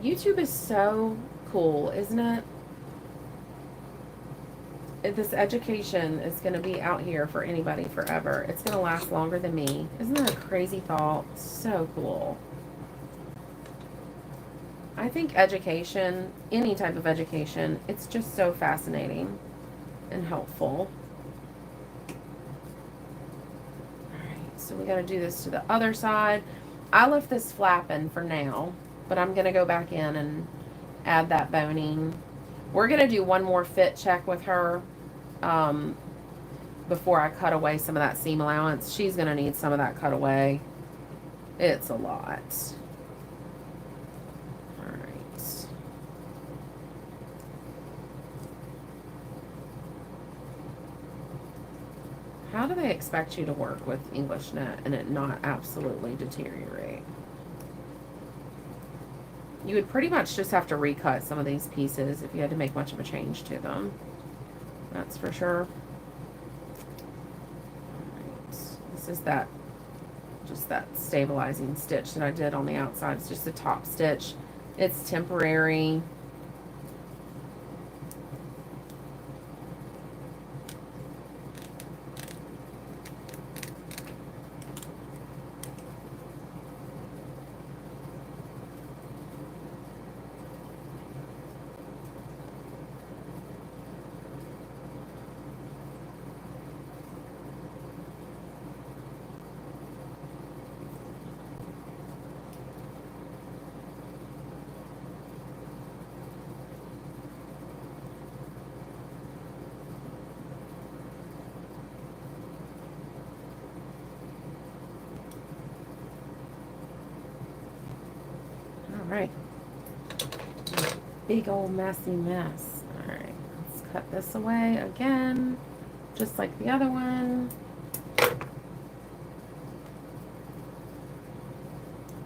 [SPEAKER 1] YouTube is so cool, isn't it? This education is going to be out here for anybody forever. It's going to last longer than me. Isn't that a crazy thought? So cool. I think education, any type of education, it's just so fascinating and helpful. Alright, so we got to do this to the other side. I left this flapping for now, but I'm going to go back in and add that boning. We're going to do one more fit check with her before I cut away some of that seam allowance. She's going to need some of that cut away. It's a lot. Alright. How do they expect you to work with English net and it not absolutely deteriorate? You would pretty much just have to recut some of these pieces if you had to make much of a change to them. That's for sure. Alright. This is that, just that stabilizing stitch that I did on the outside. It's just a top stitch. It's temporary. Alright. Big old messy mess. Alright, let's cut this away again, just like the other one.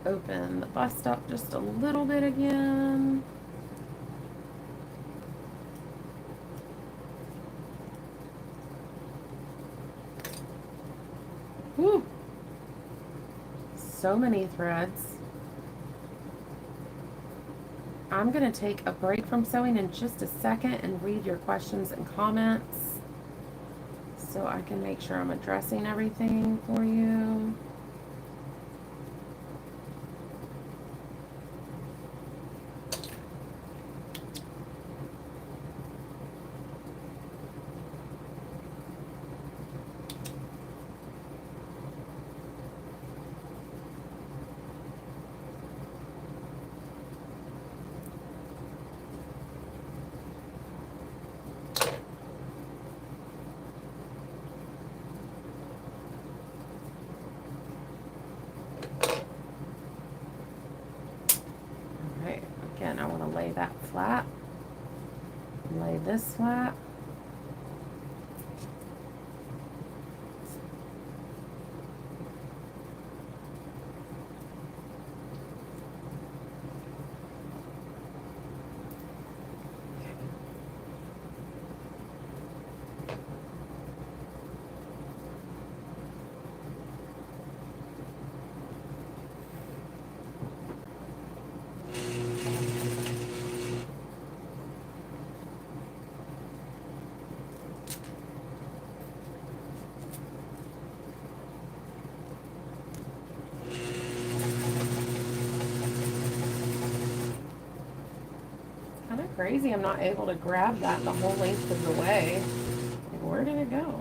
[SPEAKER 1] Open the bust up just a little bit again. Whew. So many threads. I'm going to take a break from sewing in just a second and read your questions and comments so I can make sure I'm addressing everything for you. Again, I want to lay that flat, lay this flat. Crazy, I'm not able to grab that the whole length of the way. Like, where did it go?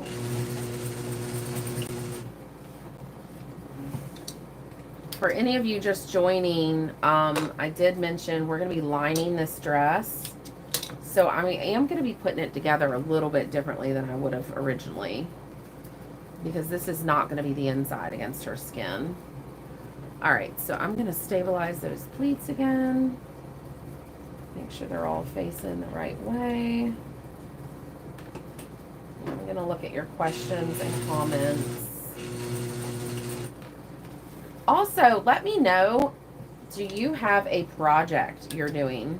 [SPEAKER 1] For any of you just joining, I did mention we're going to be lining this dress. So I am going to be putting it together a little bit differently than I would have originally, because this is not going to be the inside against her skin. Alright, so I'm going to stabilize those pleats again. Make sure they're all facing the right way. I'm going to look at your questions and comments. Also, let me know, do you have a project you're doing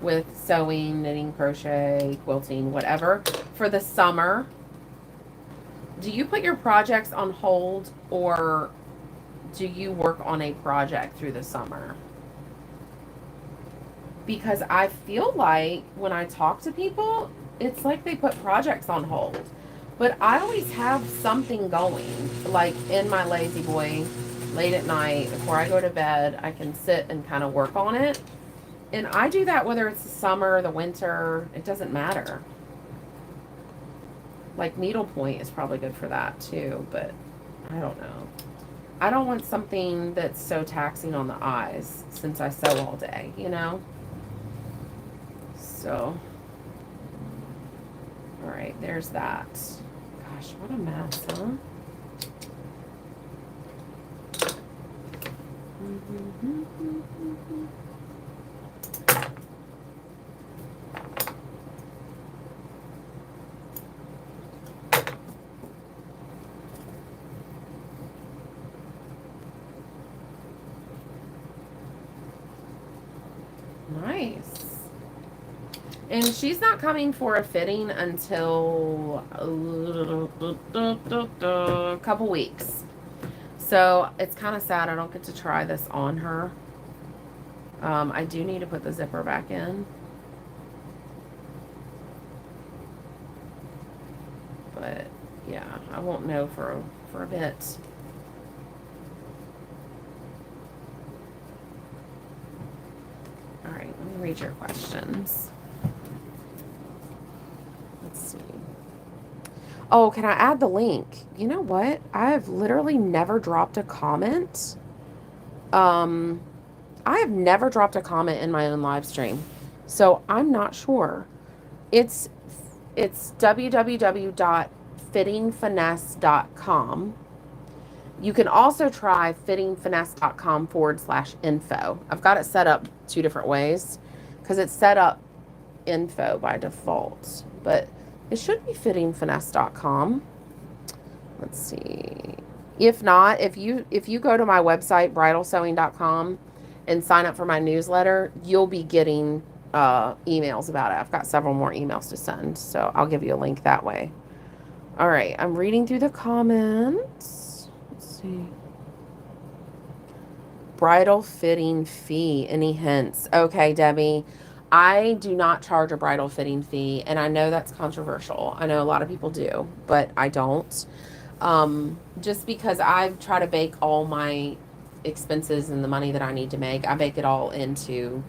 [SPEAKER 1] with sewing, knitting, crochet, quilting, whatever, for the summer Do you put your projects on hold, or do you work on a project through the summer? Because I feel like when I talk to people, it's like they put projects on hold. But I always have something going, like in my lazy boy late at night before I go to bed. I can sit and kind of work on it. And I do that whether it's the summer, the winter, it doesn't matter. Like needlepoint is probably good for that too, but I don't know. I don't want something that's so taxing on the eyes since I sew all day, you know? So, all right, there's that. Gosh, what a mess, huh? Nice. And she's not coming for a fitting until a couple weeks. So it's kind of sad I don't get to try this on her. I do need to put the zipper back in. But yeah, I won't know for a bit. All right, let me read your questions. Let's see. Oh, can I add the link? You know what? I have literally never dropped a comment. I have never dropped a comment in my own live stream. So I'm not sure. It's www.fittingfinesse.com. You can also try fittingfinesse.com/info. I've got it set up 2 different ways because it's set up info by default, but it should be fittingfinesse.com. Let's see. If not, if you go to my website bridalsewing.com and sign up for my newsletter, you'll be getting emails about it. I've got several more emails to send, so I'll give you a link that way. All right, I'm reading through the comments. Let's see. Bridal fitting fee. Any hints? Okay, Debbie. I do not charge a bridal fitting fee, and I know that's controversial. I know a lot of people do, but I don't. Just because I try to bake all my expenses and the money that I need to make, I bake it all into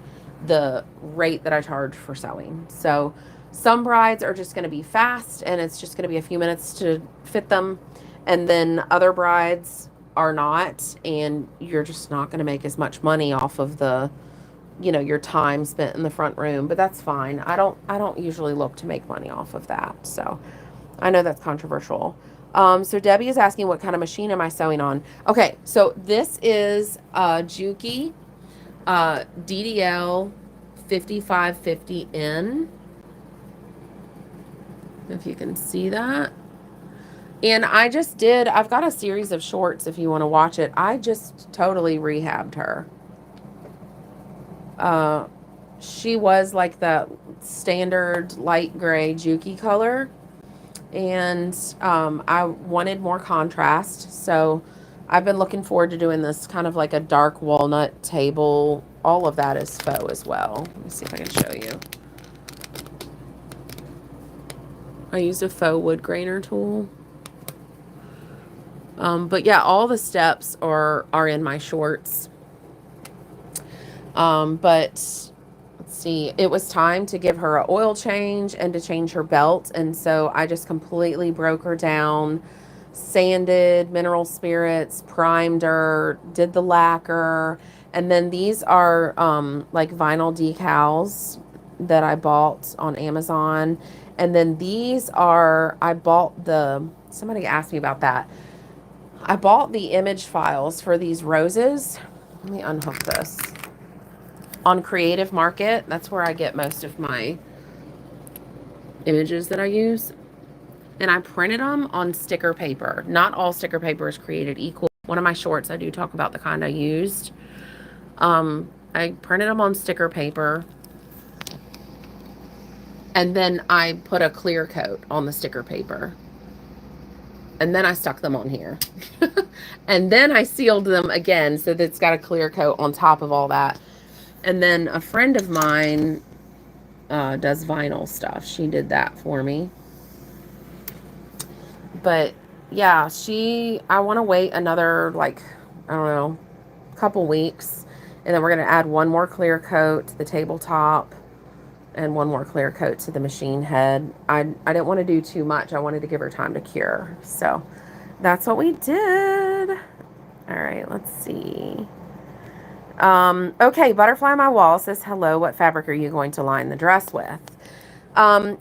[SPEAKER 1] the rate that I charge for sewing. So some brides are just going to be fast and it's just going to be a few minutes to fit them. And then other brides are not, and you're just not going to make as much money off of the, your time spent in the front room, but that's fine. I don't usually look to make money off of that. So I know that's controversial. So Debbie is asking, what kind of machine am I sewing on? Okay, so this is Juki DDL 5550N. If you can see that. And I've got a series of shorts if you want to watch it. I just totally rehabbed her. She was like the standard light gray Juki color. And I wanted more contrast, so I've been looking forward to doing this kind of like a dark walnut table. All of that is faux as well. Let me see if I can show you. I used a faux wood grainer tool. But yeah, all the steps are in my shorts. But let's see, it was time to give her an oil change and to change her belt. And so I just completely broke her down, sanded, mineral spirits, primed her, did the lacquer. And then these are like vinyl decals that I bought on Amazon. And then these are, somebody asked me about that. I bought the image files for these roses. Let me unhook this. On Creative Market, that's where I get most of my images that I use. And I printed them on sticker paper. Not all sticker paper is created equal. One of my shorts, I do talk about the kind I used. I printed them on sticker paper. And then I put a clear coat on the sticker paper. And then I stuck them on here. And then I sealed them again so that it's got a clear coat on top of all that. And then a friend of mine does vinyl stuff. She did that for me. But yeah, I want to wait another, like, I don't know, couple weeks. And then we're going to add one more clear coat to the tabletop and one more clear coat to the machine head. I didn't want to do too much. I wanted to give her time to cure. So that's what we did. All right, let's see. Okay, Butterfly on My Wall says, hello, what fabric are you going to line the dress with?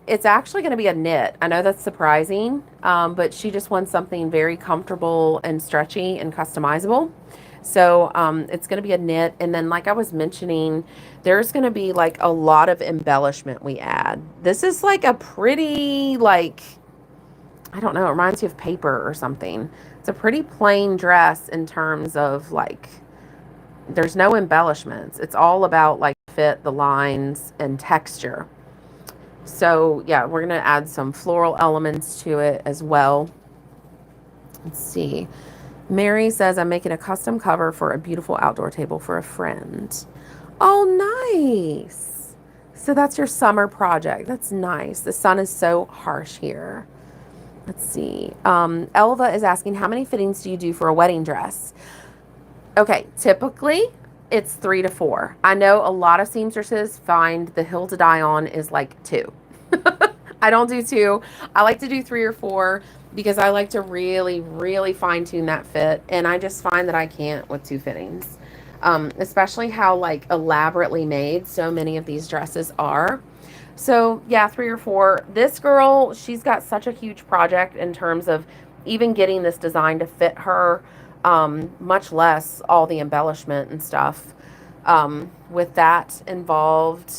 [SPEAKER 1] It's actually going to be a knit. I know that's surprising, but she just wants something very comfortable and stretchy and customizable. So it's going to be a knit. And then, like I was mentioning, there's going to be like a lot of embellishment we add. This is like a pretty, like, I don't know, it reminds you of paper or something. It's a pretty plain dress in terms of like, there's no embellishments. It's all about like fit, the lines, and texture. So yeah, we're going to add some floral elements to it as well. Let's see. Mary says, I'm making a custom cover for a beautiful outdoor table for a friend. Oh, nice. So that's your summer project. That's nice. The sun is so harsh here. Let's see. Elva is asking, how many fittings do you do for a wedding dress? Okay, typically it's 3 to 4. I know a lot of seamstresses find the hill to die on is like 2. I don't do 2. I like to do 3 or 4 because I like to really, really fine tune that fit. And I just find that I can't with 2 fittings, especially how like elaborately made so many of these dresses are. So yeah, 3 or 4. This girl, she's got such a huge project in terms of even getting this design to fit her, much less all the embellishment and stuff. With that involved,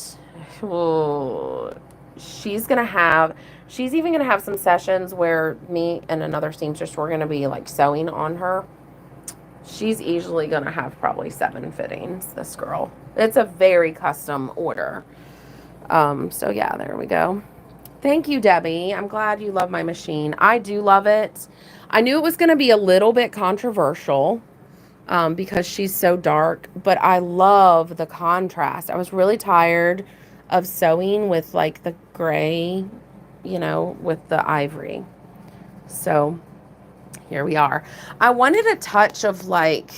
[SPEAKER 1] she's even gonna have some sessions where me and another seamstress, we're gonna be like sewing on her. She's easily gonna have probably 7 fittings, this girl. It's a very custom order. So yeah, there we go. Thank you, Debbie. I'm glad you love my machine. I do love it. I knew it was going to be a little bit controversial because she's so dark, but I love the contrast. I was really tired of sewing with like the gray, you know, with the ivory. So here we are. I wanted a touch of like,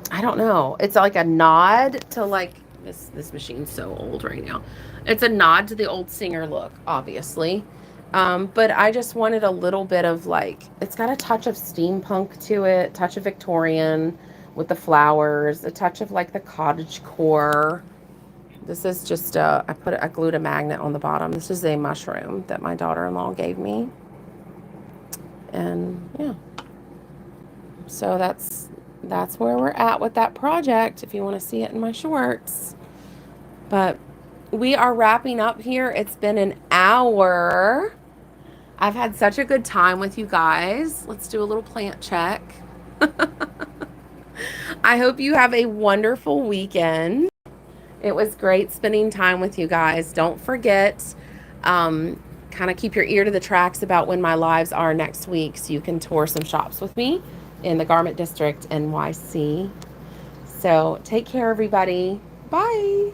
[SPEAKER 1] I don't know. It's like a nod to like, this machine's so old right now. It's a nod to the old Singer look, obviously. But I just wanted a little bit of like, it's got a touch of steampunk to it, touch of Victorian with the flowers, a touch of like the cottage core. This is just I glued a magnet on the bottom. This is a mushroom that my daughter-in-law gave me. And yeah. So that's where we're at with that project, if you want to see it in my shorts. But we are wrapping up here. It's been an hour. I've had such a good time with you guys. Let's do a little plant check. I hope you have a wonderful weekend. It was great spending time with you guys. Don't forget, kind of keep your ear to the tracks about when my lives are next week so you can tour some shops with me in the Garment District, NYC. So take care, everybody. Bye.